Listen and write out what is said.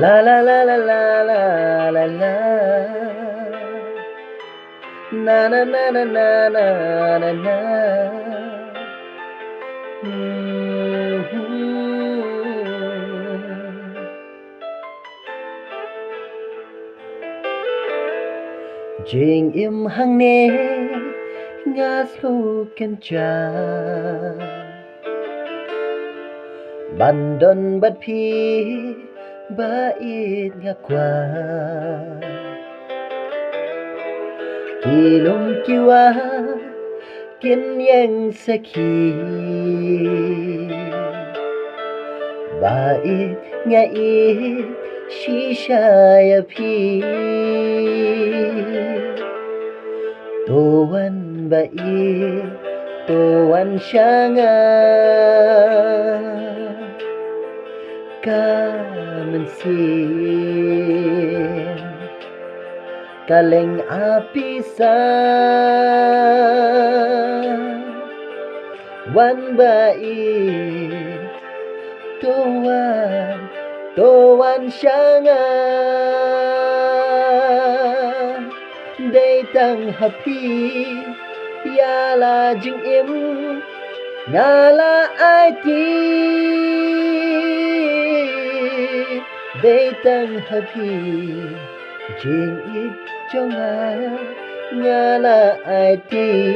La la la la la la la la. Na na na na na na na na. Jing im hang ne nga slu ken cha bandon bat phi ba it nga kwa kilum kiwa kin yang sakhi ba it nga it shisha ya phi Toan ba it toan shanga ka mensin kaleng api sa wan ba it toan shanga đây tăng happy ya là jing im nga là ai ti đây tăng happy jing it cho nga là ai ti